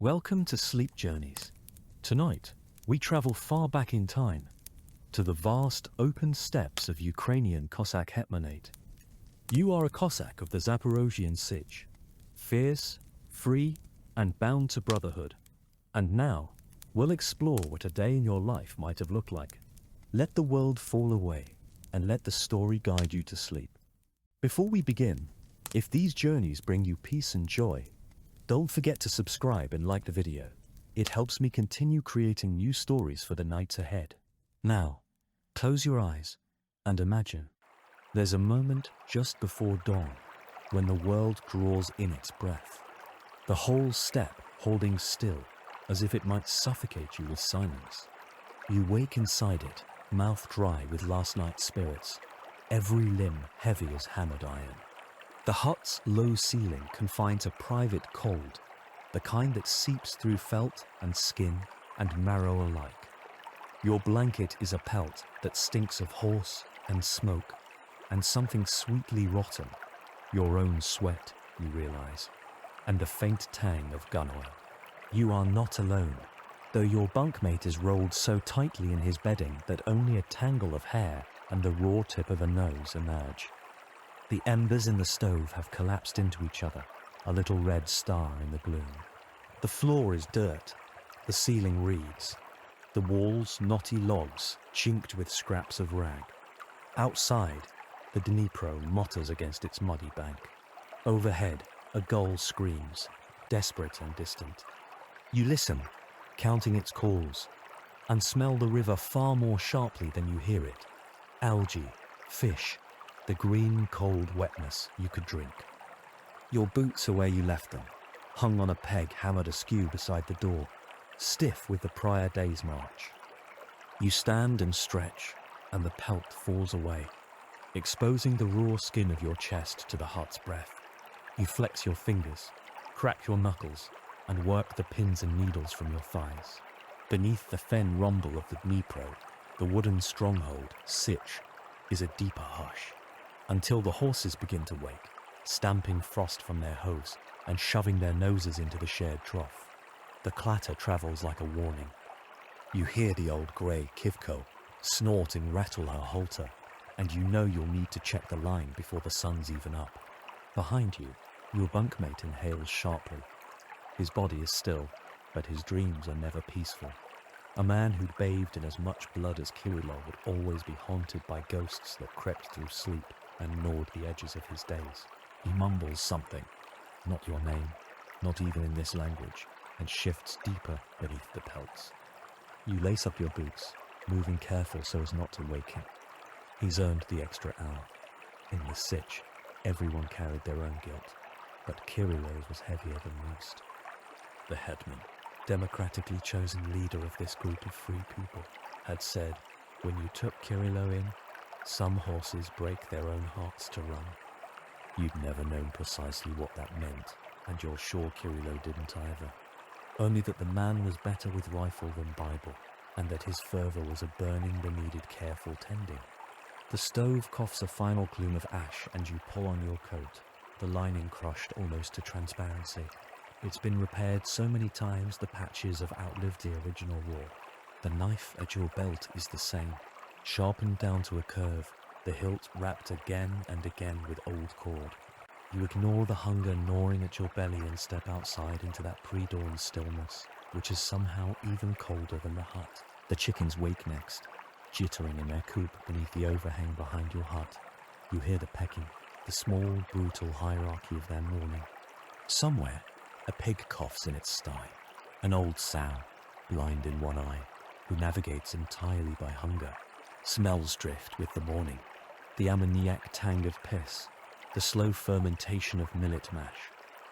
Welcome to Sleep Journeys. Tonight, we travel far back in time, to the vast open steppes of Ukrainian Cossack hetmanate. You are a Cossack of the Zaporozhian Sitch, fierce, free, and bound to brotherhood. And now, we'll explore what a day in your life might have looked like. Let the world fall away, and let the story guide you to sleep. Before we begin, if these journeys bring you peace and joy, don't forget to subscribe and like the video. It helps me continue creating new stories for the nights ahead. Now, close your eyes and imagine. There's a moment just before dawn when the world draws in its breath. The whole steppe holding still as if it might suffocate you with silence. You wake inside it, mouth dry with last night's spirits, every limb heavy as hammered iron. The hut's low ceiling confines a private cold, the kind that seeps through felt and skin and marrow alike. Your blanket is a pelt that stinks of horse and smoke and something sweetly rotten, your own sweat, you realize, and the faint tang of gun oil. You are not alone, though your bunkmate is rolled so tightly in his bedding that only a tangle of hair and the raw tip of a nose emerge. The embers in the stove have collapsed into each other, a little red star in the gloom. The floor is dirt, the ceiling reeds, the walls knotty logs chinked with scraps of rag. Outside, the Dnipro mutters against its muddy bank. Overhead, a gull screams, desperate and distant. You listen, counting its calls, and smell the river far more sharply than you hear it. Algae, fish, the green, cold wetness you could drink. Your boots are where you left them, hung on a peg hammered askew beside the door, stiff with the prior day's march. You stand and stretch, and the pelt falls away, exposing the raw skin of your chest to the hut's breath. You flex your fingers, crack your knuckles, and work the pins and needles from your thighs. Beneath the fen rumble of the Dnipro, the wooden stronghold, Sitch, is a deeper hush, until the horses begin to wake, stamping frost from their hooves and shoving their noses into the shared trough. The clatter travels like a warning. You hear the old grey Kivko snort and rattle her halter, and you know you'll need to check the line before the sun's even up. Behind you, your bunkmate inhales sharply. His body is still, but his dreams are never peaceful. A man who'd bathed in as much blood as Kirilo would always be haunted by ghosts that crept through sleep and gnawed the edges of his days. He mumbles something, not your name, not even in this language, and shifts deeper beneath the pelts. You lace up your boots, moving careful so as not to wake him. He's earned the extra hour. In the Sitch, everyone carried their own guilt, but Kirilo's was heavier than most. The hetman, democratically chosen leader of this group of free people, had said, when you took Kirilo in, some horses break their own hearts to run. You'd never known precisely what that meant, and you're sure Kirilo didn't either. Only that the man was better with rifle than Bible, and that his fervour was a burning that needed careful tending. The stove coughs a final plume of ash and you pull on your coat, the lining crushed almost to transparency. It's been repaired so many times the patches have outlived the original war. The knife at your belt is the same, sharpened down to a curve, the hilt wrapped again and again with old cord. You ignore the hunger gnawing at your belly and step outside into that pre-dawn stillness, which is somehow even colder than the hut. The chickens wake next, jittering in their coop beneath the overhang behind your hut. You hear the pecking, the small, brutal hierarchy of their mourning. Somewhere, a pig coughs in its sty, an old sow, blind in one eye, who navigates entirely by hunger, smells drift with the morning, the ammoniac tang of piss, the slow fermentation of millet mash,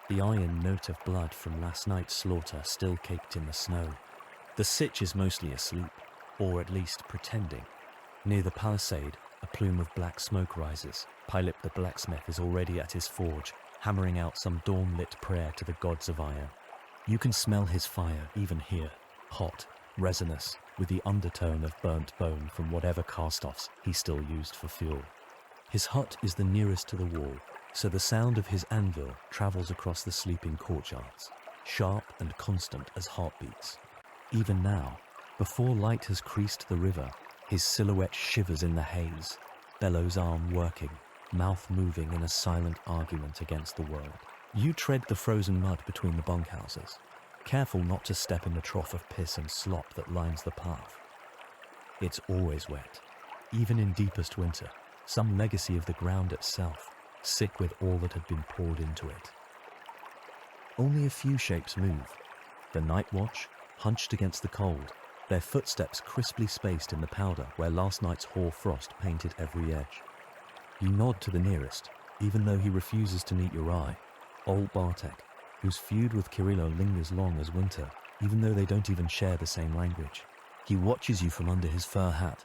the iron note of blood from last night's slaughter still caked in the snow. The Sitch is mostly asleep, or at least pretending. Near the palisade, a plume of black smoke rises. Pilip the blacksmith is already at his forge, hammering out some dawn-lit prayer to the gods of iron. You can smell his fire even here, hot, resinous, with the undertone of burnt bone from whatever cast-offs he still used for fuel. His hut is the nearest to the wall, so the sound of his anvil travels across the sleeping courtyards. sharp and constant as heartbeats. Even now, before light has creased the river, his silhouette shivers in the haze, bellows arm working, mouth moving in a silent argument against the world. You tread the frozen mud between the bunkhouses, careful not to step in the trough of piss and slop that lines the path. It's always wet, even in deepest winter, some legacy of the ground itself, sick with all that had been poured into it. Only a few shapes move. The night watch, hunched against the cold, their footsteps crisply spaced in the powder where last night's hoar frost painted every edge. You nod to the nearest, even though he refuses to meet your eye, old Bartek, whose feud with Kirillo lingers long as winter, even though they don't even share the same language. He watches you from under his fur hat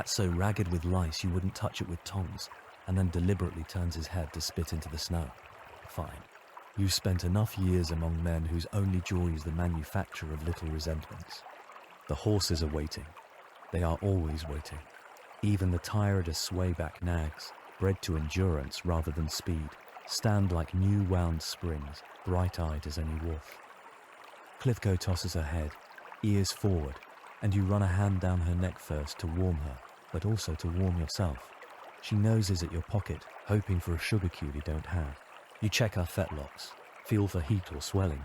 so ragged with lice you wouldn't touch it with tongs, and then deliberately turns his head to spit into the snow. Fine. You've spent enough years among men whose only joy is the manufacture of little resentments. The horses are waiting. They are always waiting. Even the tired as swayback nags, bred to endurance rather than speed, stand like new wound springs, bright-eyed as any wolf. Clifko tosses her head, ears forward, and you run a hand down her neck first to warm her, but also to warm yourself. She noses at your pocket, hoping for a sugar cube you don't have. You check her fetlocks, feel for heat or swelling,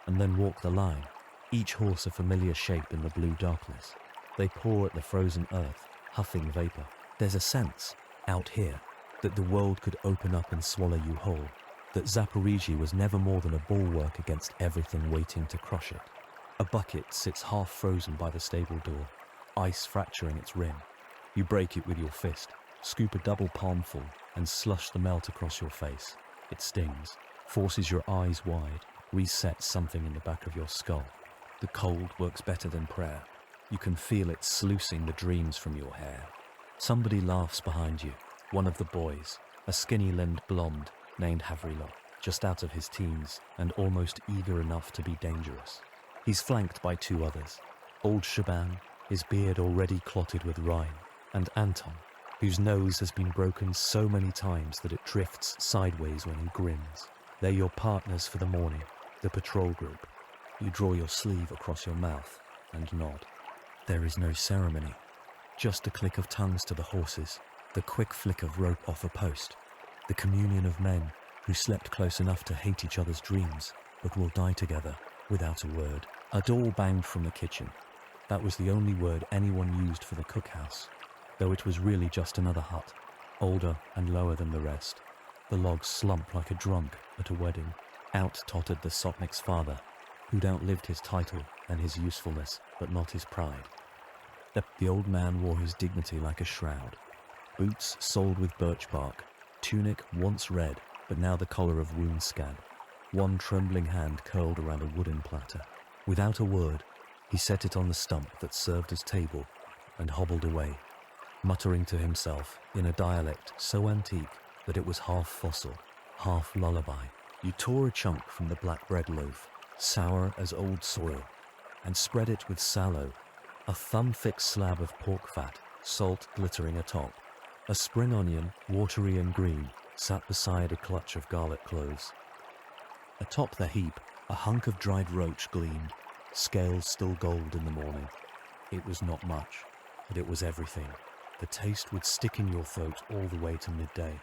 and then walk the line, each horse a familiar shape in the blue darkness. They paw at the frozen earth, huffing vapor. There's a sense, out here, that the world could open up and swallow you whole, that Zaporozhian was never more than a bulwark against everything waiting to crush it. A bucket sits half frozen by the stable door, ice fracturing its rim. You break it with your fist, scoop a double palmful, and slush the melt across your face. It stings, forces your eyes wide, resets something in the back of your skull. The cold works better than prayer. You can feel it sluicing the dreams from your hair. Somebody laughs behind you, one of the boys, a skinny-limbed blonde named Havrilo, just out of his teens and almost eager enough to be dangerous. He's flanked by two others, old Shaban, his beard already clotted with rime, and Anton, whose nose has been broken so many times that it drifts sideways when he grins. They're your partners for the morning, the patrol group. You draw your sleeve across your mouth and nod. There is no ceremony, just a click of tongues to the horses, the quick flick of rope off a post, the communion of men who slept close enough to hate each other's dreams, but will die together without a word. A door banged from the kitchen. That was the only word anyone used for the cookhouse, though it was really just another hut, older and lower than the rest. The logs slump like a drunk at a wedding. Out tottered the Sotnik's father, who'd outlived his title and his usefulness, but not his pride. The old man wore his dignity like a shroud. Boots soled with birch bark, tunic once red, but now the collar of wound scab. One trembling hand curled around a wooden platter. Without a word, he set it on the stump that served as table and hobbled away, muttering to himself in a dialect so antique that it was half fossil, half lullaby. You tore a chunk from the black bread loaf, sour as old soil, and spread it with sallow, a thumb-thick slab of pork fat, salt glittering atop. A spring onion, watery and green, sat beside a clutch of garlic cloves. Atop the heap, a hunk of dried roach gleamed, scales still gold in the morning. It was not much, but it was everything. The taste would stick in your throat all the way to midday,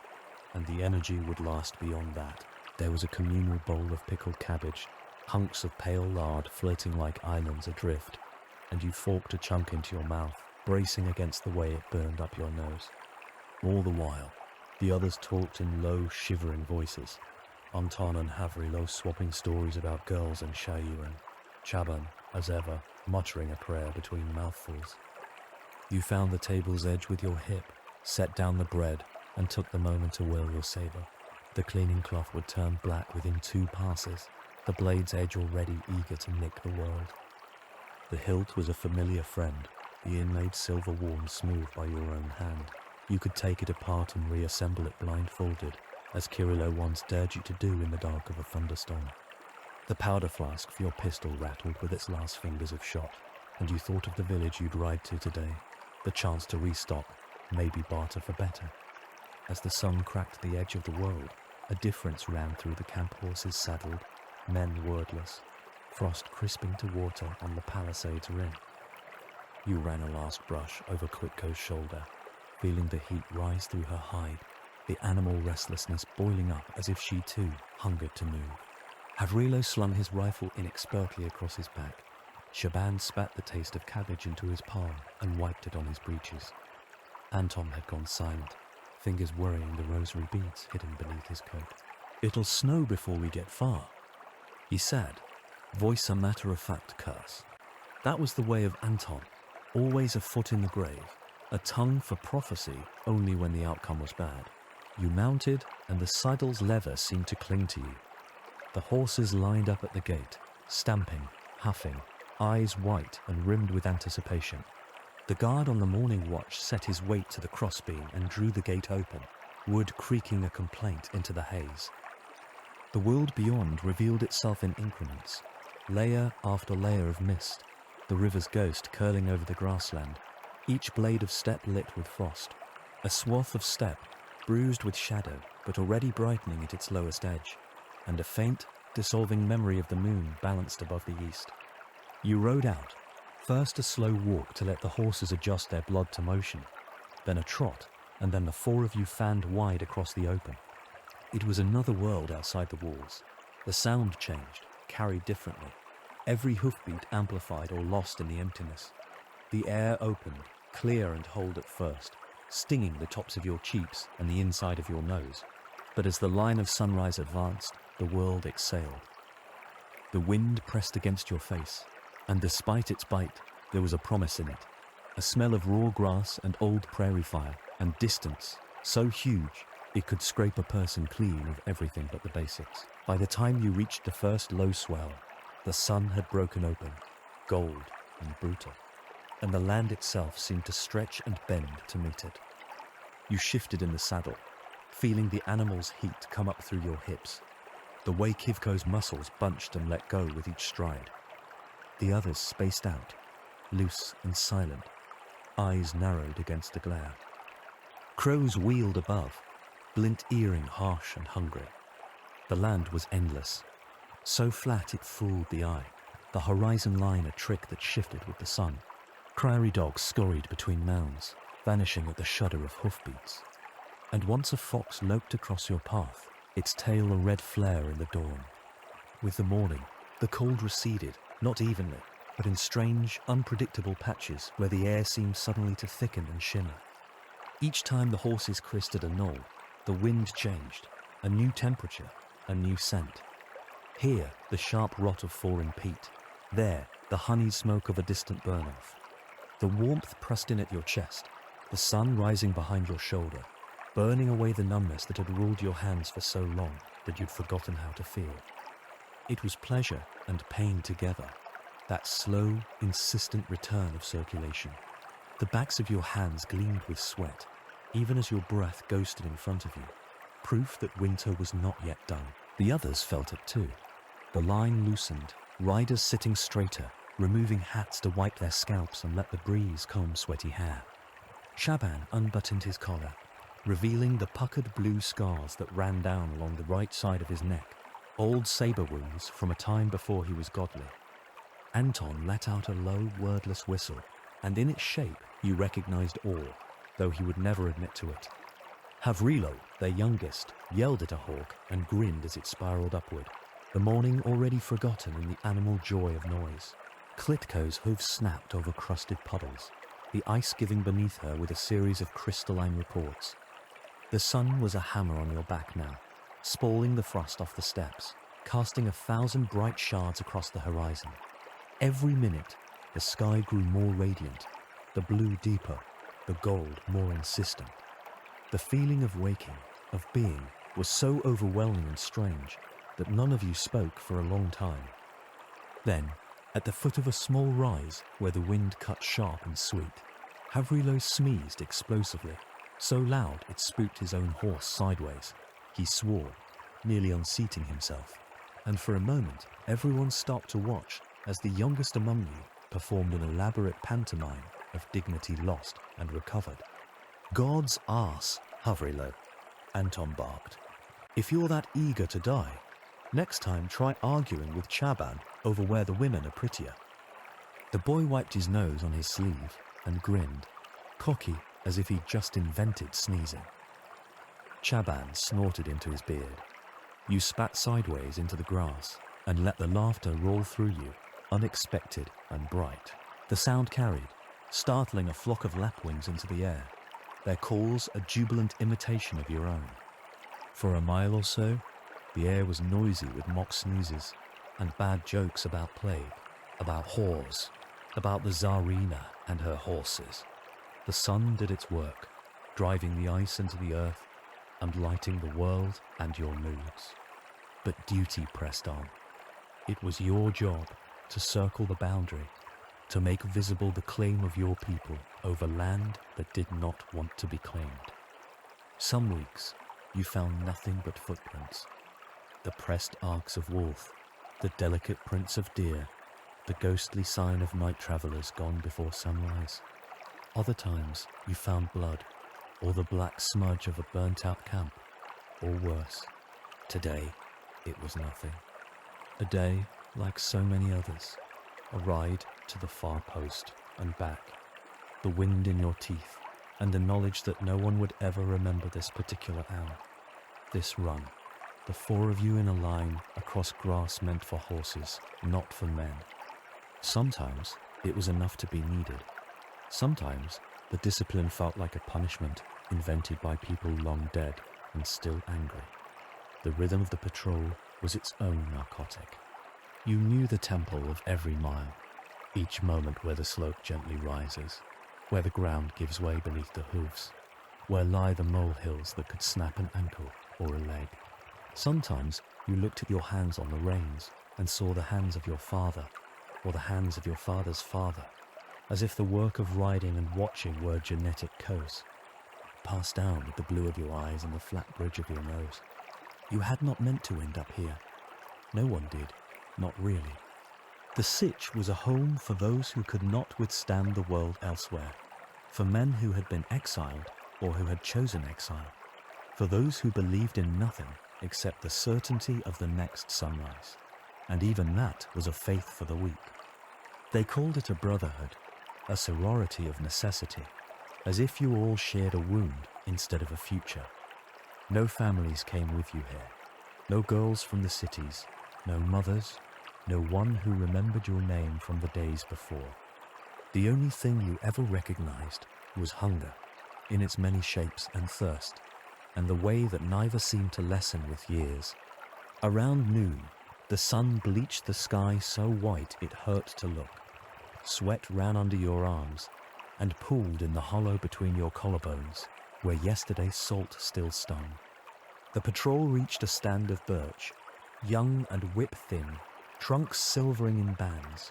and the energy would last beyond that. There was a communal bowl of pickled cabbage, hunks of pale lard floating like islands adrift, and you forked a chunk into your mouth, bracing against the way it burned up your nose. All the while, the others talked in low, shivering voices, Anton and Havrilo swapping stories about girls and Shayu, and Chaban, as ever, muttering a prayer between mouthfuls. You found the table's edge with your hip, set down the bread, and took the moment to whirl your saber. The cleaning cloth would turn black within 2 passes, the blade's edge already eager to nick the world. The hilt was a familiar friend, the inlaid silver worn smooth by your own hand. You could take it apart and reassemble it blindfolded, as Kirillo once dared you to do in the dark of a thunderstorm. The powder flask for your pistol rattled with its last fingers of shot, and you thought of the village you'd ride to today, the chance to restock, maybe barter for better. As the sun cracked the edge of the world, a difference ran through the camp horses saddled, men wordless. frost crisping to water on the palisade's rim. You ran a last brush over Klitko's shoulder, feeling the heat rise through her hide, the animal restlessness boiling up as if she too hungered to move. Havrilo slung his rifle inexpertly across his back. Shaban spat the taste of cabbage into his palm and wiped it on his breeches. Anton had gone silent, fingers worrying the rosary beads hidden beneath his coat. "It'll snow before we get far," he said, voice a matter-of-fact curse. That was the way of Anton, always a foot in the grave, a tongue for prophecy only when the outcome was bad. You mounted, and the saddle's leather seemed to cling to you. The horses lined up at the gate, stamping, huffing, eyes white and rimmed with anticipation. The guard on the morning watch set his weight to the crossbeam and drew the gate open, wood creaking a complaint into the haze. The world beyond revealed itself in increments, layer after layer of mist, the river's ghost curling over the grassland, each blade of steppe lit with frost, a swath of steppe, bruised with shadow but already brightening at its lowest edge, and a faint, dissolving memory of the moon balanced above the east. You rode out, first a slow walk to let the horses adjust their blood to motion, then a trot, and then the four of you fanned wide across the open. It was another world outside the walls. The sound changed, carried differently, every hoofbeat amplified or lost in the emptiness. The air opened, clear and hold at first, stinging the tops of your cheeks and the inside of your nose. But as the line of sunrise advanced, the world exhaled. The wind pressed against your face, and despite its bite, there was a promise in it, a smell of raw grass and old prairie fire, and distance, so huge it could scrape a person clean of everything but the basics. By the time you reached the first low swell, the sun had broken open, gold and brutal, and the land itself seemed to stretch and bend to meet it. You shifted in the saddle, feeling the animal's heat come up through your hips, the way Kivko's muscles bunched and let go with each stride. The others spaced out, loose and silent, eyes narrowed against the glare. Crows wheeled above, blint earring harsh and hungry. The land was endless, so flat it fooled the eye, the horizon line a trick that shifted with the sun. Prairie dogs scurried between mounds, vanishing at the shudder of hoofbeats. And once a fox loped across your path, its tail a red flare in the dawn. With the morning, the cold receded, not evenly, but in strange, unpredictable patches where the air seemed suddenly to thicken and shimmer. Each time the horses crested a knoll, the wind changed, a new temperature, a new scent. Here, the sharp rot of falling peat. There, the honeyed smoke of a distant burn-off. The warmth pressed in at your chest, the sun rising behind your shoulder, burning away the numbness that had ruled your hands for so long that you'd forgotten how to feel. It was pleasure and pain together, that slow, insistent return of circulation. The backs of your hands gleamed with sweat, even as your breath ghosted in front of you, proof that winter was not yet done. The others felt it too. The line loosened, riders sitting straighter, removing hats to wipe their scalps and let the breeze comb sweaty hair. Shaban unbuttoned his collar, revealing the puckered blue scars that ran down along the right side of his neck, old saber wounds from a time before he was godly. Anton let out a low, wordless whistle, and in its shape you recognized awe, though he would never admit to it. Havrilo, their youngest, yelled at a hawk and grinned as it spiraled upward, the morning already forgotten in the animal joy of noise. Klitko's hooves snapped over crusted puddles, the ice giving beneath her with a series of crystalline reports. The sun was a hammer on your back now, spalling the frost off the steppes, casting 1,000 bright shards across the horizon. Every minute, the sky grew more radiant, the blue deeper, the gold more insistent. The feeling of waking, of being, was so overwhelming and strange that none of you spoke for a long time. Then, at the foot of a small rise where the wind cut sharp and sweet, Havrilo sneezed explosively, so loud it spooked his own horse sideways. He swore, nearly unseating himself, and for a moment everyone stopped to watch as the youngest among you performed an elaborate pantomime of dignity lost and recovered. "God's arse, Havrilo," Anton barked. "If you're that eager to die, Next time, try arguing with Chaban over where the women are prettier. The boy wiped his nose on his sleeve and grinned, cocky as if he'd just invented sneezing. Chaban snorted into his beard. You spat sideways into the grass and let the laughter roll through you, unexpected and bright. The sound carried, startling a flock of lapwings into the air, their calls a jubilant imitation of your own. For a mile or so, the air was noisy with mock sneezes and bad jokes about plague, about whores, about the Tsarina and her horses. The sun did its work, driving the ice into the earth and lighting the world and your moods. But duty pressed on. It was your job to circle the boundary, to make visible the claim of your people over land that did not want to be claimed. Some weeks, you found nothing but footprints. The pressed arcs of wolf, the delicate prints of deer, the ghostly sign of night travelers gone before sunrise. Other times, you found blood, or the black smudge of a burnt-out camp, or worse. Today, it was nothing. A day like so many others, a ride to the far post and back, the wind in your teeth, and the knowledge that no one would ever remember this particular hour. This run, the four of you in a line across grass meant for horses, not for men. Sometimes it was enough to be needed. Sometimes the discipline felt like a punishment invented by people long dead and still angry. The rhythm of the patrol was its own narcotic. You knew the tempo of every mile, each moment where the slope gently rises, where the ground gives way beneath the hooves, where lie the molehills that could snap an ankle or a leg. Sometimes you looked at your hands on the reins and saw the hands of your father, or the hands of your father's father, as if the work of riding and watching were genetic codes, passed down with the blue of your eyes and the flat bridge of your nose. You had not meant to end up here. No one did, not really. The Sitch was a home for those who could not withstand the world elsewhere, for men who had been exiled or who had chosen exile, for those who believed in nothing except the certainty of the next sunrise, and even that was a faith for the weak. They called it a brotherhood, a sorority of necessity, as if you all shared a wound instead of a future. No families came with you here, no girls from the cities, no mothers, no one who remembered your name from the days before. The only thing you ever recognized was hunger, in its many shapes, and thirst, and the way that neither seemed to lessen with years. Around noon, the sun bleached the sky so white it hurt to look. Sweat ran under your arms and pooled in the hollow between your collarbones, where yesterday's salt still stung. The patrol reached a stand of birch, young and whip-thin, trunks silvering in bands.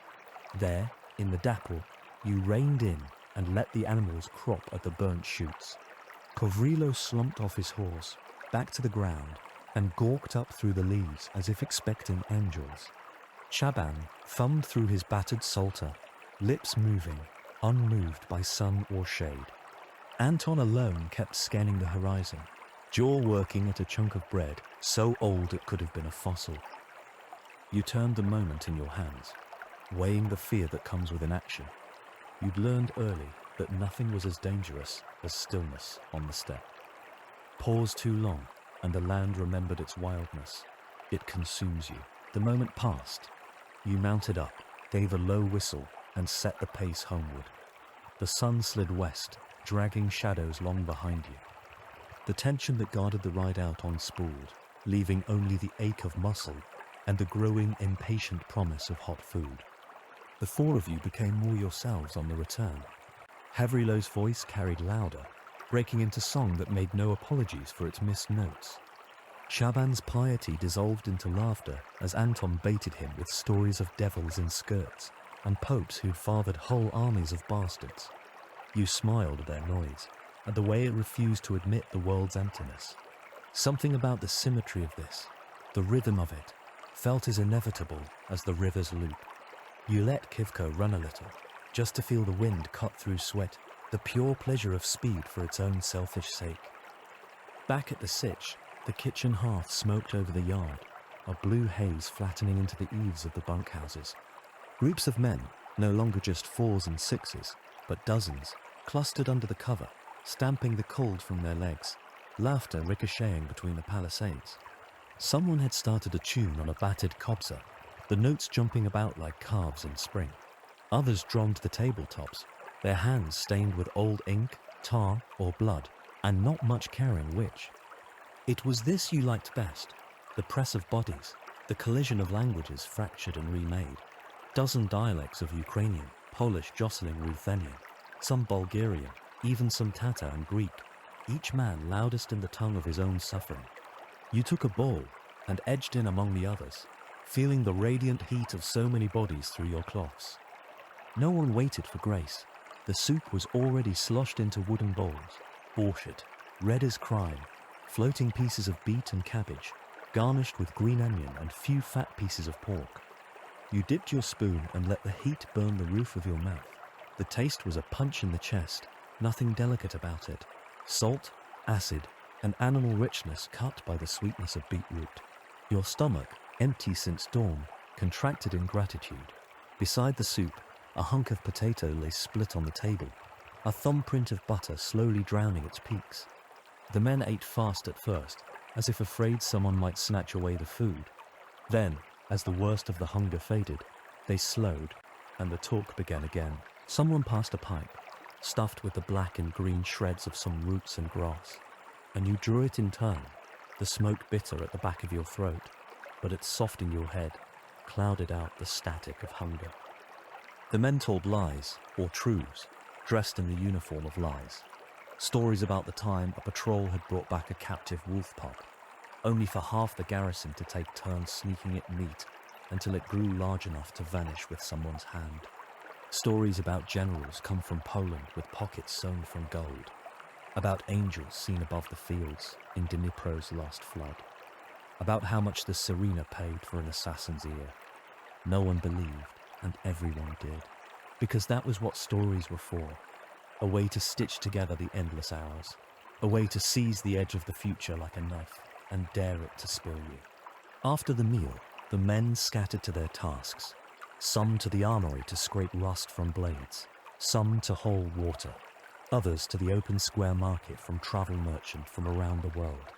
There, in the dapple, you reined in and let the animals crop at the burnt shoots. Kovrilo slumped off his horse, back to the ground, and gawked up through the leaves as if expecting angels. Chaban thumbed through his battered psalter, lips moving, unmoved by sun or shade. Anton alone kept scanning the horizon, jaw working at a chunk of bread so old it could have been a fossil. You turned the moment in your hands, weighing the fear that comes with inaction. You'd learned early that nothing was as dangerous as stillness on the steppe. Pause too long, and the land remembered its wildness. It consumes you. The moment passed. You mounted up, gave a low whistle, and set the pace homeward. The sun slid west, dragging shadows long behind you. The tension that guarded the ride out unspooled, leaving only the ache of muscle and the growing impatient promise of hot food. The four of you became more yourselves on the return. Havrilo's voice carried louder, breaking into song that made no apologies for its missed notes. Chaban's piety dissolved into laughter as Anton baited him with stories of devils in skirts and popes who'd fathered whole armies of bastards. You smiled at their noise, at the way it refused to admit the world's emptiness. Something about the symmetry of this, the rhythm of it, felt as inevitable as the river's loop. You let Kivko run a little, just to feel the wind cut through sweat, the pure pleasure of speed for its own selfish sake. Back at the Sitch, the kitchen hearth smoked over the yard, a blue haze flattening into the eaves of the bunkhouses. Groups of men, no longer just 4s and 6s, but dozens, clustered under the cover, stamping the cold from their legs, laughter ricocheting between the palisades. Someone had started a tune on a battered kobza, the notes jumping about like calves in spring. Others drummed the tabletops, their hands stained with old ink, tar, or blood, and not much caring which. It was this you liked best, the press of bodies, the collision of languages fractured and remade. Dozen dialects of Ukrainian, Polish jostling Ruthenian, some Bulgarian, even some Tatar and Greek, each man loudest in the tongue of his own suffering. You took a bowl and edged in among the others, feeling the radiant heat of so many bodies through your cloths. No one waited for grace. The soup was already sloshed into wooden bowls, borscht, red as crime, floating pieces of beet and cabbage, garnished with green onion and few fat pieces of pork. You dipped your spoon and let the heat burn the roof of your mouth. The taste was a punch in the chest, nothing delicate about it. Salt, acid, and animal richness cut by the sweetness of beetroot. Your stomach, empty since dawn, contracted in gratitude. Beside the soup, a hunk of potato lay split on the table, a thumbprint of butter slowly drowning its peaks. The men ate fast at first, as if afraid someone might snatch away the food. Then, as the worst of the hunger faded, they slowed, and the talk began again. Someone passed a pipe, stuffed with the black and green shreds of some roots and grass, and you drew it in turn, the smoke bitter at the back of your throat, but it soft in your head, clouded out the static of hunger. The men told lies, or truths, dressed in the uniform of lies. Stories about the time a patrol had brought back a captive wolf pup, only for half the garrison to take turns sneaking it meat until it grew large enough to vanish with someone's hand. Stories about generals come from Poland with pockets sewn from gold, about angels seen above the fields in Dnipro's last flood, about how much the Serena paid for an assassin's ear. No one believed, and everyone did, because that was what stories were for, a way to stitch together the endless hours, a way to seize the edge of the future like a knife and dare it to spill you. After the meal, the men scattered to their tasks, some to the armory to scrape rust from blades, some to haul water, others to the open square market from travel merchant from around the world.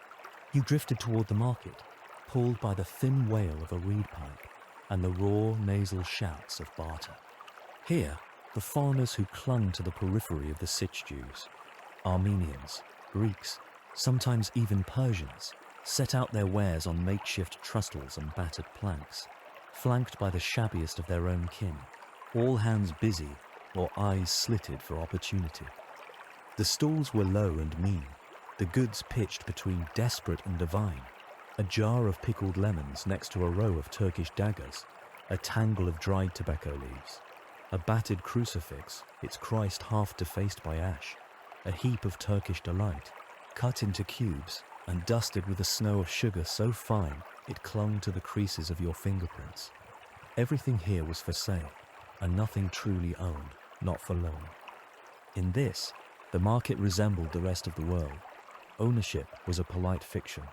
You drifted toward the market, pulled by the thin wail of a reed pipe and the raw nasal shouts of barter. Here, the foreigners who clung to the periphery of the Sitch Jews, Armenians, Greeks, sometimes even Persians, set out their wares on makeshift trestles and battered planks, flanked by the shabbiest of their own kin, all hands busy or eyes slitted for opportunity. The stalls were low and mean, the goods pitched between desperate and divine, a jar of pickled lemons next to a row of Turkish daggers, a tangle of dried tobacco leaves, a battered crucifix, its Christ half defaced by ash, a heap of Turkish delight, cut into cubes and dusted with a snow of sugar so fine it clung to the creases of your fingerprints. Everything here was for sale, and nothing truly owned, not for long. In this, the market resembled the rest of the world. Ownership was a polite fiction,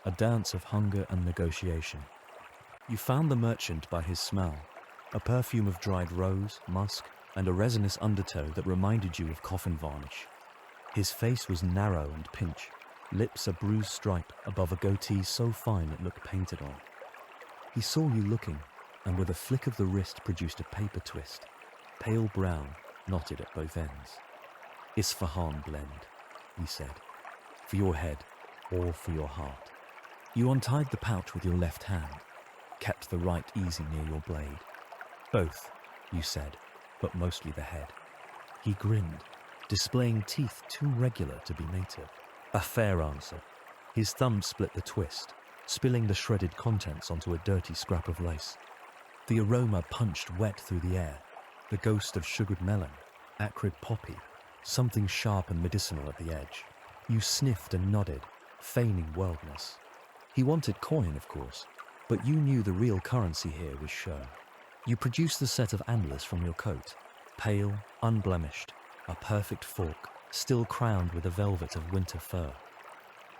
a dance of hunger and negotiation. You found the merchant by his smell, a perfume of dried rose, musk, and a resinous undertow that reminded you of coffin varnish. His face was narrow and pinch, lips a bruised stripe above a goatee so fine it looked painted on. He saw you looking, and with a flick of the wrist produced a paper twist, pale brown, knotted at both ends. Isfahan blend, he said, for your head or for your heart. You untied the pouch with your left hand, kept the right easy near your blade. Both, you said, but mostly the head. He grinned, displaying teeth too regular to be native. A fair answer. His thumb split the twist, spilling the shredded contents onto a dirty scrap of lace. The aroma punched wet through the air, the ghost of sugared melon, acrid poppy, something sharp and medicinal at the edge. You sniffed and nodded, feigning worldness. He wanted coin, of course, but you knew the real currency here was shown. You produced the set of antlers from your coat, pale, unblemished, a perfect fork, still crowned with a velvet of winter fur.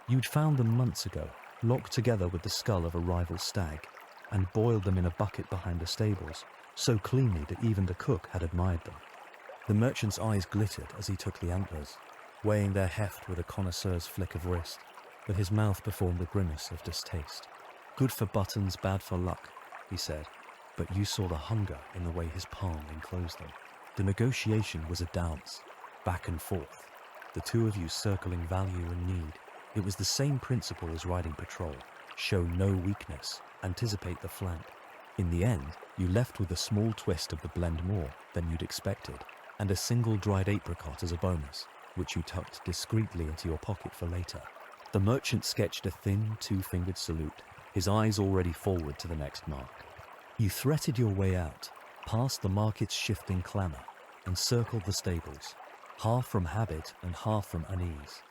You'd found them months ago, locked together with the skull of a rival stag, and boiled them in a bucket behind the stables, so cleanly that even the cook had admired them. The merchant's eyes glittered as he took the antlers, weighing their heft with a connoisseur's flick of wrist, but his mouth performed a grimace of distaste. "Good for buttons, bad for luck," he said, but you saw the hunger in the way his palm enclosed them. The negotiation was a dance, back and forth, the two of you circling value and need. It was the same principle as riding patrol: show no weakness, anticipate the flank. In the end, you left with a small twist of the blend more than you'd expected, and a single dried apricot as a bonus, which you tucked discreetly into your pocket for later. The merchant sketched a thin, two-fingered salute, his eyes already forward to the next mark. You threaded your way out, past the market's shifting clamour, and circled the stables, half from habit and half from unease.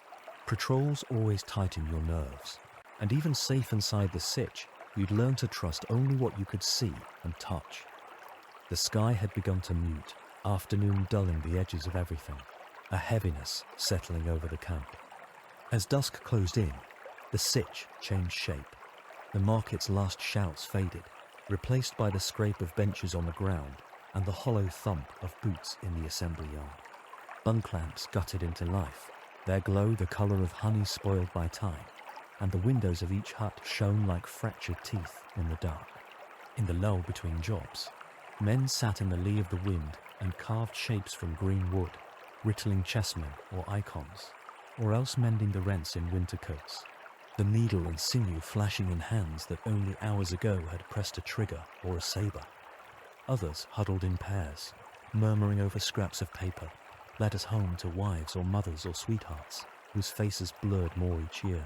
Patrols always tighten your nerves, and even safe inside the Sitch, you'd learn to trust only what you could see and touch. The sky had begun to mute, afternoon dulling the edges of everything, a heaviness settling over the camp. As dusk closed in, the Sitch changed shape. The market's last shouts faded, replaced by the scrape of benches on the ground and the hollow thump of boots in the assembly yard. Bunk lamps guttered into life, their glow the colour of honey spoiled by time, and the windows of each hut shone like fractured teeth in the dark. In the lull between jobs, men sat in the lee of the wind and carved shapes from green wood, rittling chessmen or icons, or else mending the rents in winter coats, the needle and sinew flashing in hands that only hours ago had pressed a trigger or a sabre. Others huddled in pairs, murmuring over scraps of paper, letters home to wives or mothers or sweethearts, whose faces blurred more each year.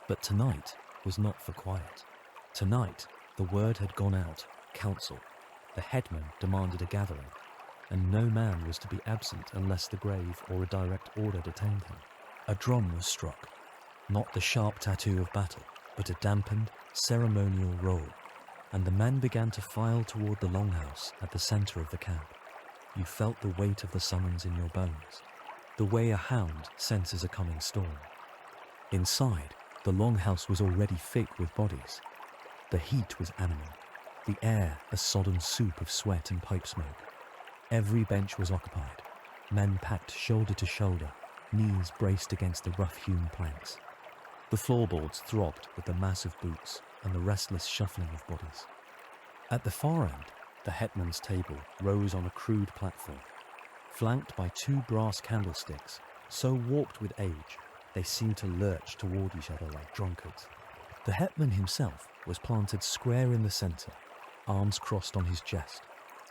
But tonight was not for quiet. Tonight, the word had gone out, council. The headman demanded a gathering, and no man was to be absent unless the grave or a direct order detained him. A drum was struck, not the sharp tattoo of battle, but a dampened, ceremonial roll, and the men began to file toward the longhouse at the centre of the camp. You felt the weight of the summons in your bones, the way a hound senses a coming storm. Inside, the longhouse was already thick with bodies. The heat was animal, the air a sodden soup of sweat and pipe smoke. Every bench was occupied, men packed shoulder to shoulder, knees braced against the rough-hewn planks. The floorboards throbbed with the mass of boots and the restless shuffling of bodies. At the far end, the hetman's table rose on a crude platform, flanked by two brass candlesticks, so warped with age they seemed to lurch toward each other like drunkards. The hetman himself was planted square in the centre, arms crossed on his chest,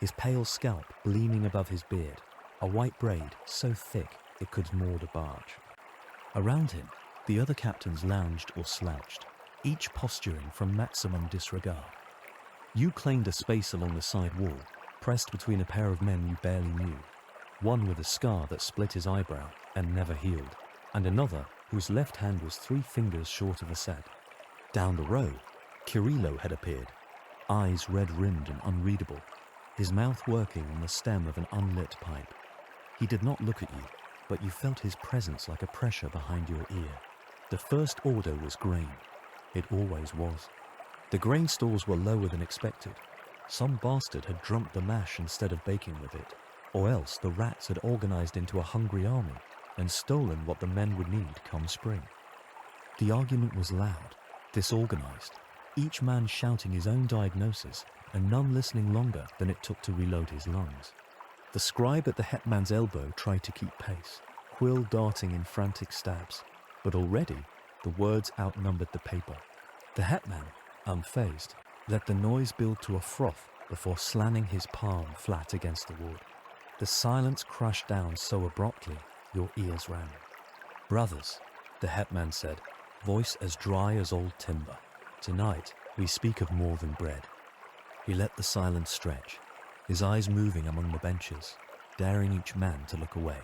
his pale scalp gleaming above his beard, a white braid so thick it could moored a barge. Around him, the other captains lounged or slouched, each posturing from maximum disregard. You claimed a space along the side wall, pressed between a pair of men you barely knew, one with a scar that split his eyebrow and never healed, and another whose left hand was 3 fingers short of a set. Down the row, Kirilo had appeared, eyes red-rimmed and unreadable, his mouth working on the stem of an unlit pipe. He did not look at you, but you felt his presence like a pressure behind your ear. The first order was grain. It always was. The grain stores were lower than expected. Some bastard had drunk the mash instead of baking with it, or else the rats had organized into a hungry army and stolen what the men would need come spring. The argument was loud, disorganized, each man shouting his own diagnosis and none listening longer than it took to reload his lungs. The scribe at the hetman's elbow tried to keep pace, quill darting in frantic stabs, but already the words outnumbered the paper. The hetman, unfazed, let the noise build to a froth before slamming his palm flat against the wood. The silence crashed down so abruptly your ears rang. "Brothers," the hetman said, voice as dry as old timber, "tonight we speak of more than bread." He let the silence stretch, his eyes moving among the benches, daring each man to look away.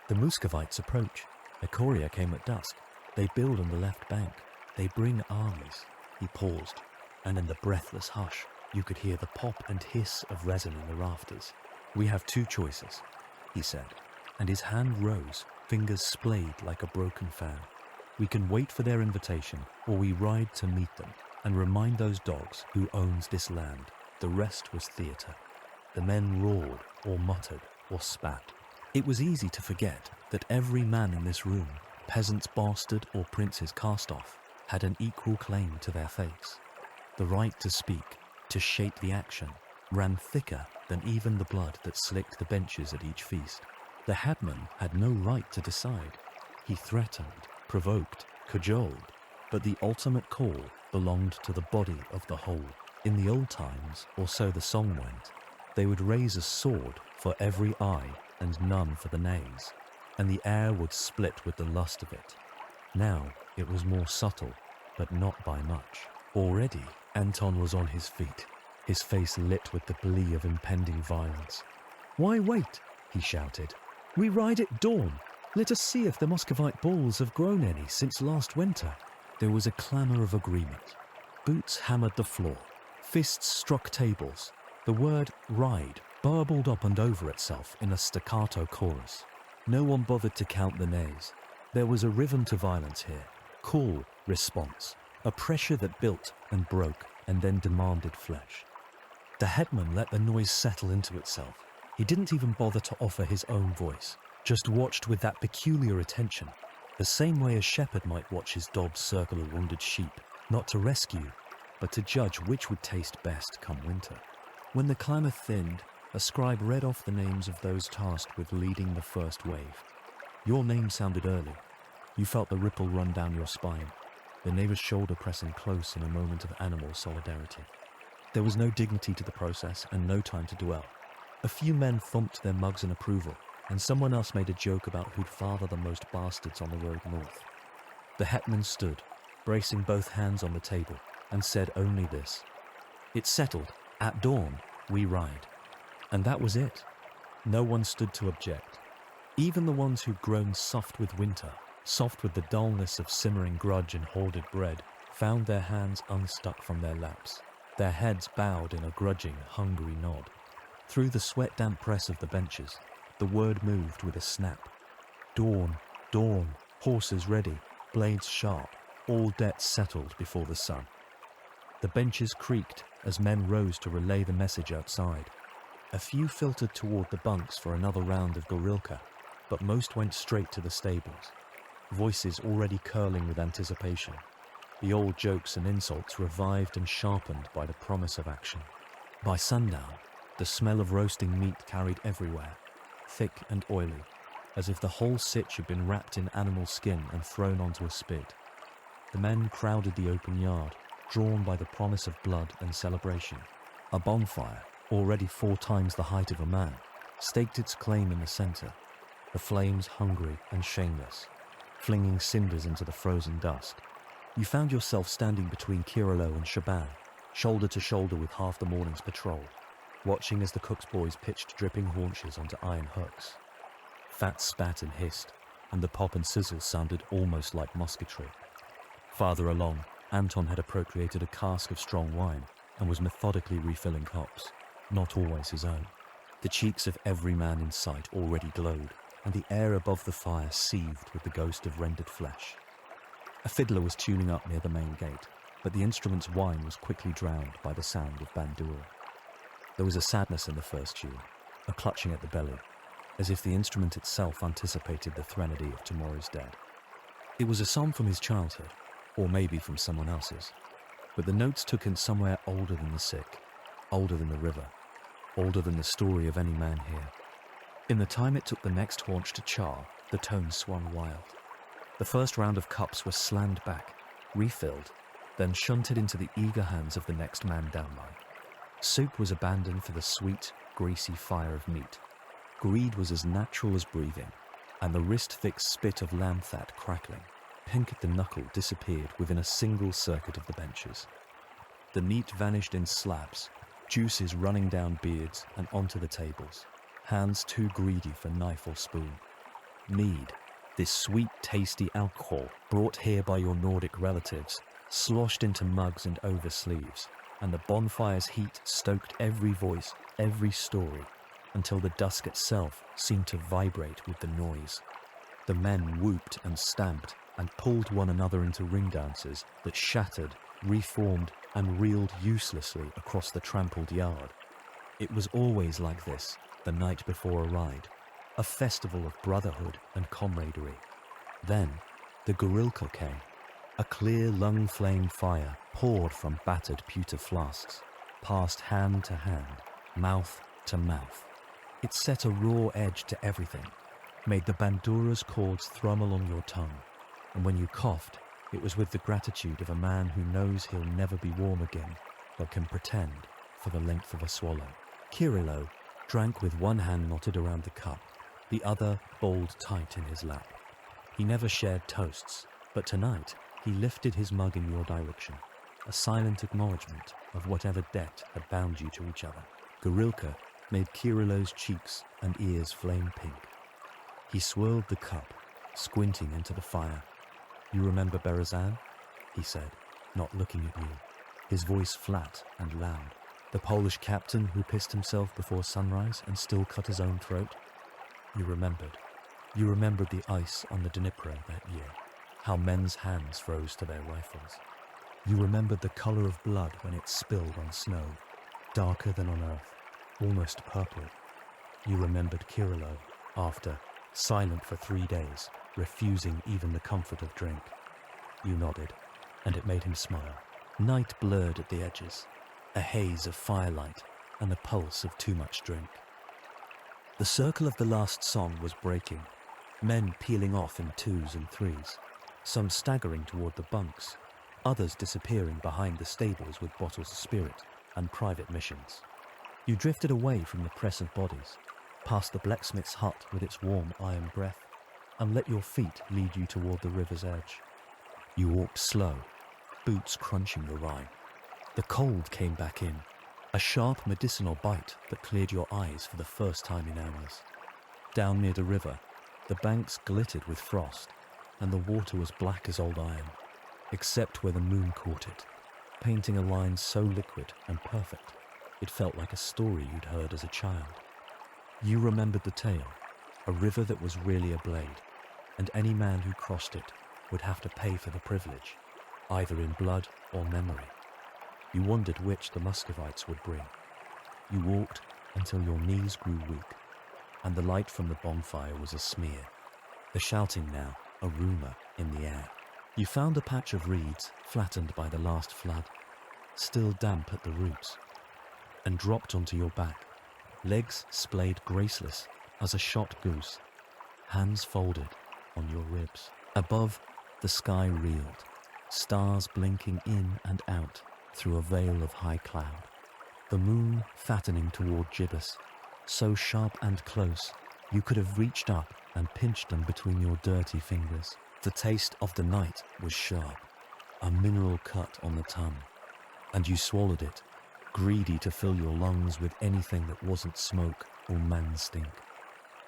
"The Muscovites approach. A courier came at dusk. They build on the left bank. They bring armies." He paused, and in the breathless hush, you could hear the pop and hiss of resin in the rafters. "We have 2 choices," he said, and his hand rose, fingers splayed like a broken fan. We can wait for their invitation, or we ride to meet them and remind those dogs who owns this land. The rest was theatre. The men roared or muttered or spat. It was easy to forget that every man in this room, peasant's bastard or prince's cast-off, had an equal claim to their face. The right to speak, to shape the action, ran thicker than even the blood that slicked the benches at each feast. The headman had no right to decide. He threatened, provoked, cajoled, but the ultimate call belonged to the body of the whole. In the old times, or so the song went, they would raise a sword for every eye and none for the nays, and the air would split with the lust of it. Now it was more subtle, but not by much. Already Anton was on his feet, his face lit with the glee of impending violence. "Why wait?" he shouted. "We ride at dawn. Let us see if the Muscovite bulls have grown any since last winter." There was a clamour of agreement. Boots hammered the floor. Fists struck tables. The word ride burbled up and over itself in a staccato chorus. No one bothered to count the nays. There was a rhythm to violence here. Call, response. A pressure that built and broke and then demanded flesh. The headman let the noise settle into itself. He didn't even bother to offer his own voice, just watched with that peculiar attention, the same way a shepherd might watch his dogs circle a wounded sheep, not to rescue, but to judge which would taste best come winter. When the clamour thinned, a scribe read off the names of those tasked with leading the first wave. Your name sounded early. You felt the ripple run down your spine, the neighbour's shoulder pressing close in a moment of animal solidarity. There was no dignity to the process and no time to dwell. A few men thumped their mugs in approval, and someone else made a joke about who'd father the most bastards on the road north. The hetman stood, bracing both hands on the table, and said only this: "It's settled. At dawn, we ride." And that was it. No one stood to object. Even the ones who'd grown soft with winter, soft with the dullness of simmering grudge and hoarded bread, found their hands unstuck from their laps, their heads bowed in a grudging, hungry nod. Through the sweat-damp press of the benches, the word moved with a snap. Dawn, dawn, horses ready, blades sharp, all debts settled before the sun. The benches creaked as men rose to relay the message outside. A few filtered toward the bunks for another round of gorilka, but most went straight to the stables, voices already curling with anticipation. The old jokes and insults revived and sharpened by the promise of action. By sundown, the smell of roasting meat carried everywhere, thick and oily, as if the whole Sitch had been wrapped in animal skin and thrown onto a spit. The men crowded the open yard, drawn by the promise of blood and celebration. A bonfire, already 4 times the height of a man, staked its claim in the centre, the flames hungry and shameless, flinging cinders into the frozen dusk. You found yourself standing between Kirilo and Shaban, shoulder to shoulder with half the morning's patrol, watching as the cook's boys pitched dripping haunches onto iron hooks. Fat spat and hissed, and the pop and sizzle sounded almost like musketry. Farther along, Anton had appropriated a cask of strong wine and was methodically refilling cups, not always his own. The cheeks of every man in sight already glowed, and the air above the fire seethed with the ghost of rendered flesh. A fiddler was tuning up near the main gate, but the instrument's whine was quickly drowned by the sound of bandura. There was a sadness in the first tune, a clutching at the belly, as if the instrument itself anticipated the threnody of tomorrow's dead. It was a song from his childhood, or maybe from someone else's, but the notes took him somewhere older than the sick, older than the river, older than the story of any man here. In the time it took the next haunch to char, the tones swung wild. The first round of cups were slammed back, refilled, then shunted into the eager hands of the next man downline. Soup was abandoned for the sweet, greasy fire of meat. Greed was as natural as breathing, and the wrist-thick spit of lamb fat crackling, pink at the knuckle, disappeared within a single circuit of the benches. The meat vanished in slabs, juices running down beards and onto the tables, hands too greedy for knife or spoon. Mead, this sweet, tasty alcohol brought here by your Nordic relatives, sloshed into mugs and over sleeves, and the bonfire's heat stoked every voice, every story, until the dusk itself seemed to vibrate with the noise. The men whooped and stamped, and pulled one another into ring dances that shattered, reformed, and reeled uselessly across the trampled yard. It was always like this, the night before a ride, a festival of brotherhood and camaraderie. Then, the Gorilka came. A clear lung-flame fire poured from battered pewter flasks, passed hand to hand, mouth to mouth. It set a raw edge to everything, made the bandura's chords thrum along your tongue, and when you coughed, it was with the gratitude of a man who knows he'll never be warm again, but can pretend for the length of a swallow. Kirilo drank with one hand knotted around the cup, the other balled tight in his lap. He never shared toasts, but tonight he lifted his mug in your direction, a silent acknowledgement of whatever debt had bound you to each other. Gorilka made Kirilo's cheeks and ears flame pink. He swirled the cup, squinting into the fire. "You remember Berezan?" he said, not looking at you, his voice flat and loud. "The Polish captain who pissed himself before sunrise and still cut his own throat?" You remembered. You remembered the ice on the Dnipro that year, how men's hands froze to their rifles. You remembered the color of blood when it spilled on snow, darker than on earth, almost purple. You remembered Kirilo after, silent for 3 days, refusing even the comfort of drink. You nodded, and it made him smile. Night blurred at the edges, a haze of firelight and the pulse of too much drink. The circle of the last song was breaking, men peeling off in 2s and 3s, some staggering toward the bunks, others disappearing behind the stables with bottles of spirit and private missions. You drifted away from the press of bodies, past the blacksmith's hut with its warm iron breath, and let your feet lead you toward the river's edge. You walked slow, boots crunching the rime. The cold came back in, a sharp medicinal bite that cleared your eyes for the first time in hours. Down near the river, the banks glittered with frost, and the water was black as old iron, except where the moon caught it, painting a line so liquid and perfect, it felt like a story you'd heard as a child. You remembered the tale, a river that was really a blade, and any man who crossed it would have to pay for the privilege, either in blood or memory. You wondered which the Muscovites would bring. You walked until your knees grew weak, and the light from the bonfire was a smear, the shouting now a rumour in the air. You found a patch of reeds flattened by the last flood, still damp at the roots, and dropped onto your back, legs splayed graceless as a shot goose, hands folded on your ribs. Above, the sky reeled, stars blinking in and out through a veil of high cloud, the moon fattening toward gibbous, so sharp and close you could have reached up and pinched them between your dirty fingers. The taste of the night was sharp, a mineral cut on the tongue, and you swallowed it, greedy to fill your lungs with anything that wasn't smoke or man stink.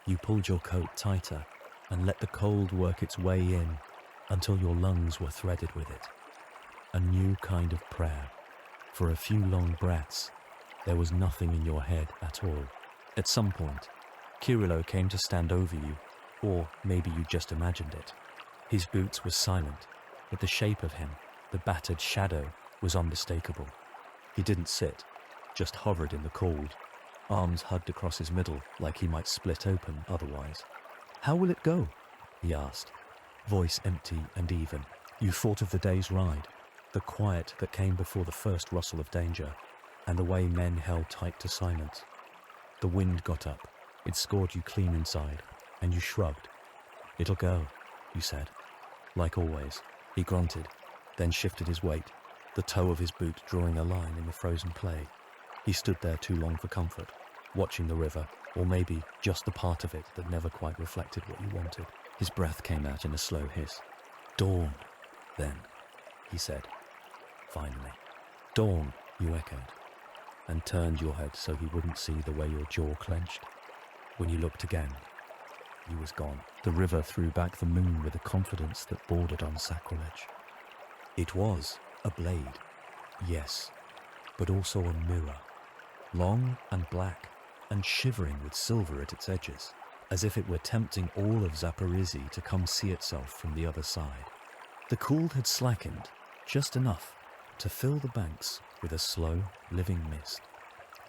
You pulled your coat tighter and let the cold work its way in until your lungs were threaded with it. A new kind of prayer. For a few long breaths, there was nothing in your head at all. At some point, Kirilo came to stand over you, or maybe you just imagined it. His boots were silent, but the shape of him, the battered shadow, was unmistakable. He didn't sit, just hovered in the cold, arms hugged across his middle like he might split open otherwise. "How will it go?" he asked, voice empty and even. You thought of the day's ride, the quiet that came before the first rustle of danger, and the way men held tight to silence. The wind got up, it scored you clean inside, and you shrugged. "It'll go," you said. Like always, he grunted, then shifted his weight, the toe of his boot drawing a line in the frozen clay. He stood there too long for comfort, watching the river, or maybe just the part of it that never quite reflected what you wanted. His breath came out in a slow hiss. "Dawn, then," he said, finally. "Dawn," you echoed, and turned your head so he wouldn't see the way your jaw clenched. When you looked again, he was gone. The river threw back the moon with a confidence that bordered on sacrilege. It was a blade, yes, but also a mirror, long and black and shivering with silver at its edges, as if it were tempting all of Zaporozhian to come see itself from the other side. The cool had slackened, just enough to fill the banks with a slow, living mist.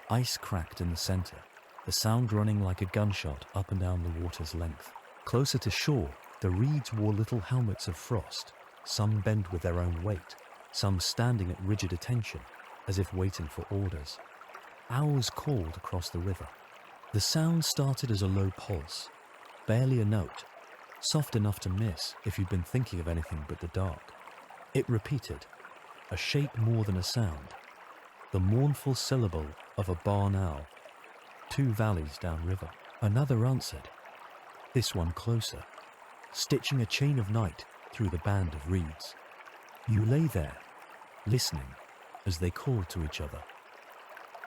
Ice cracked in the center, the sound running like a gunshot up and down the water's length. Closer to shore, the reeds wore little helmets of frost, some bent with their own weight, some standing at rigid attention, as if waiting for orders. Owls called across the river. The sound started as a low pulse, barely a note, soft enough to miss if you'd been thinking of anything but the dark. It repeated, a shape more than a sound, the mournful syllable of a barn owl. 2 valleys downriver. Another answered, this one closer, stitching a chain of night through the band of reeds. You lay there, listening as they called to each other,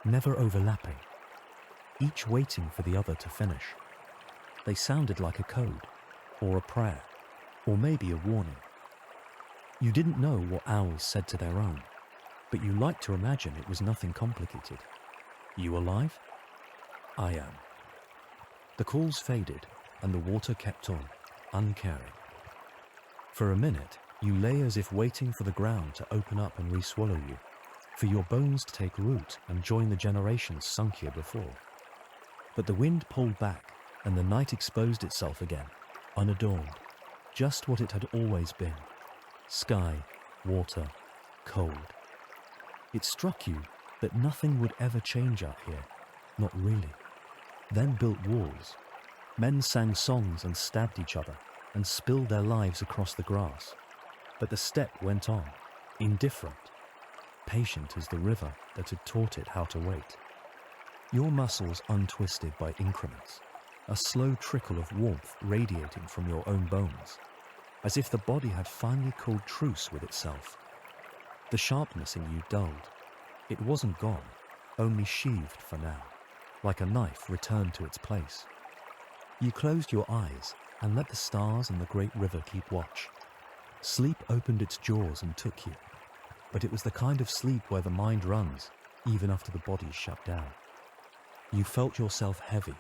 never overlapping, each waiting for the other to finish. They sounded like a code, or a prayer, or maybe a warning. You didn't know what owls said to their own, but you liked to imagine it was nothing complicated. You alive? I am. The calls faded, and the water kept on, uncaring. For a minute, you lay as if waiting for the ground to open up and re-swallow you, for your bones to take root and join the generations sunk here before. But the wind pulled back, and the night exposed itself again, unadorned, just what it had always been. Sky, water, cold. It struck you that nothing would ever change up here, not really. Then built walls. Men sang songs and stabbed each other and spilled their lives across the grass. But the steppe went on, indifferent, patient as the river that had taught it how to wait. Your muscles untwisted by increments, a slow trickle of warmth radiating from your own bones, as if the body had finally called truce with itself. The sharpness in you dulled. It wasn't gone, only sheathed for now, like a knife returned to its place. You closed your eyes and let the stars and the great river keep watch. Sleep opened its jaws and took you, but it was the kind of sleep where the mind runs, even after the body's shut down. You felt yourself heavy,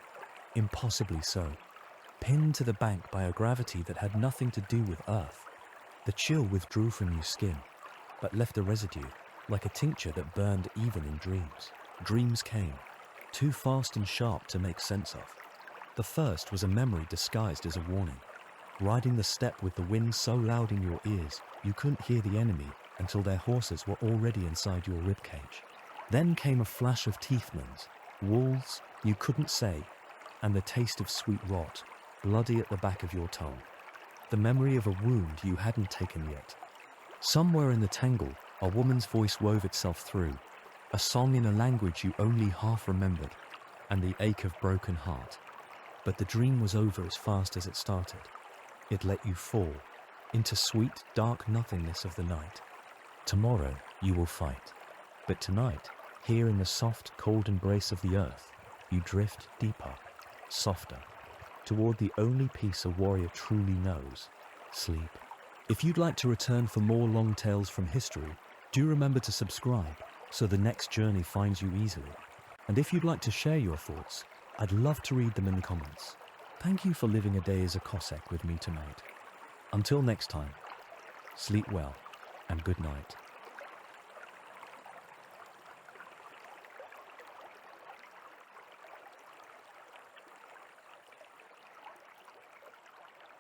impossibly so, pinned to the bank by a gravity that had nothing to do with Earth. The chill withdrew from your skin, but left a residue, like a tincture that burned even in dreams. Dreams came, too fast and sharp to make sense of. The first was a memory disguised as a warning, riding the steppe with the wind so loud in your ears you couldn't hear the enemy until their horses were already inside your ribcage. Then came a flash of teethmans, wolves you couldn't say, and the taste of sweet rot, bloody at the back of your tongue. The memory of a wound you hadn't taken yet. Somewhere in the tangle, a woman's voice wove itself through, a song in a language you only half remembered, and the ache of broken heart. But the dream was over as fast as it started. It let you fall into sweet, dark nothingness of the night. Tomorrow you will fight, but tonight, here in the soft, cold embrace of the earth, you drift deeper, softer, toward the only peace a warrior truly knows, sleep. If you'd like to return for more long tales from history, do remember to subscribe so the next journey finds you easily. And if you'd like to share your thoughts, I'd love to read them in the comments. Thank you for living a day as a Cossack with me tonight. Until next time, sleep well and good night.